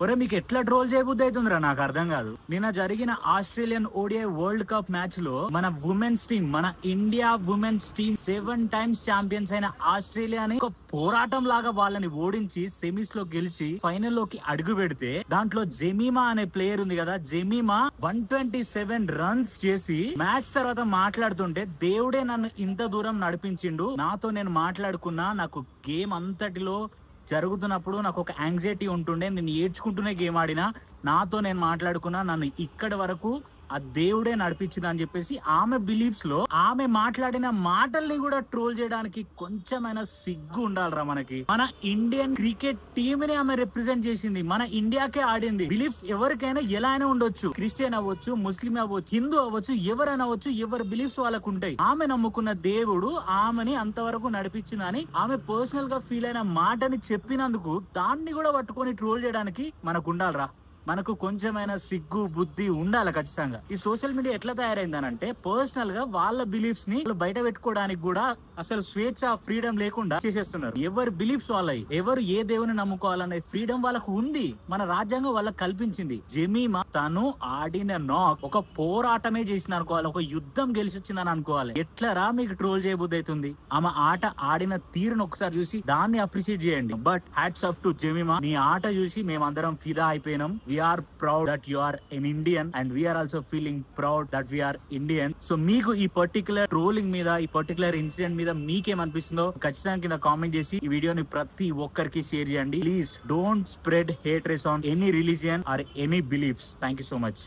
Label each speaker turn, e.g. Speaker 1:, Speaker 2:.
Speaker 1: ఒరే మీకు ఎట్లా ట్రోల్ చేయబుద్ధి అవుతుందిరా నాకు అర్థం కాదు. నిన్న జరిగిన Australian ODI world cup match లో మన ఉమెన్స్ టీం, మన India women's team 7 times champions అయిన ఆస్ట్రేలియాని ఒక పోరాటం లాగా వాళ్ళని ఓడించి సెమీస్ లో గెలిచి ఫైనల్ లోకి అడుగు పెడితే దాంట్లో జెమీమా అనే ప్లేయర్ ఉంది కదా, జెమీమా 127 రన్స్ చేసి మ్యాచ్ తర్వాత మాట్లాడుతుంటే దేవుడే నన్ను ఇంత దూరం నడిపించిండు, నాతో నేను మాట్లాడుకున్నా, నాకు గేమ్ అంతటిలో జరుగుతున్నప్పుడు నాకు ఒక యాంగ్జైటీ ఉంటుండే, నేను ఏడ్చుకుంటూనే గేమ్ ఆడినా, నాతో నేను మాట్లాడుకున్నా, నన్ను ఇక్కడి వరకు ఆ దేవుడే నడిపించింది అని చెప్పేసి ఆమె బిలీఫ్స్ లో ఆమె మాట్లాడిన మాటల్ని కూడా ట్రోల్ చేయడానికి కొంచెమైనా సిగ్గు ఉండాలరా మనకి. మన ఇండియన్ క్రికెట్ టీమ్ ని ఆమె రిప్రజెంట్ చేసింది, మన ఇండియాకే ఆడింది. బిలీఫ్స్ ఎవరికైనా ఎలా అయినా ఉండొచ్చు, క్రిస్టియన్ అవ్వచ్చు, ముస్లిం అవ్వచ్చు, హిందూ అవ్వచ్చు, ఎవరైనా అవ్వచ్చు, ఎవరి బిలీఫ్స్ వాళ్ళకు ఉంటాయి. ఆమె నమ్ముకున్న దేవుడు ఆమెని అంతవరకు నడిపించిందని ఆమె పర్సనల్ గా ఫీల్ అయిన మాటని చెప్పినందుకు దాన్ని కూడా పట్టుకొని ట్రోల్ చేయడానికి మనకు ఉండాలరా. మనకు కొంచెమైనా సిగ్గు బుద్ధి ఉండాలి ఖచ్చితంగా. ఈ సోషల్ మీడియా ఎట్లా తయారైందనంటే పర్సనల్ గా వాళ్ళ బిలీఫ్స్ ని బయట పెట్టుకోవడానికి కూడా అసలు స్వేచ్ఛ, ఫ్రీడమ్ లేకుండా చేసేస్తున్నారు. ఎవరి బిలీఫ్స్ వాళ్ళవి, ఎవరు ఏ దేవుని నమ్ముకోవాలనే ఫ్రీడమ్ వాళ్ళకు ఉంది, మన రాజ్యాంగం వాళ్ళకి కల్పించింది. జెమీమా తను ఆడిన నాక్ ఒక పోరాటమే చేసింది అనుకోవాలి, ఒక యుద్ధం గెలిచి వచ్చిందని అనుకోవాలి. ఎట్లరా మీకు ట్రోల్ చేయబుద్ధి అవుతుంది? ఆమె ఆట ఆడిన తీరును ఒకసారి చూసి దాన్ని అప్రిషియేట్ చేయండి. But hats off to Jemimah, నీ ఆట చూసి మేమందరం ఫిదా అయిపోయినాం. We are proud that you are an Indian and we are also feeling proud that we are Indian. So మీకు ఈ పర్టికులర్ ట్రోలింగ్ మీద, ఈ పర్టికులర్ ఇన్సిడెంట్ మీద మీకేమనిపిస్తుందో ఖచ్చితంగా కింద కామెంట్ చేసి ఈ వీడియోని ప్రతి ఒక్కరికి షేర్ చేయండి. Please don't spread hatred on any religion or any beliefs. Thank you so much.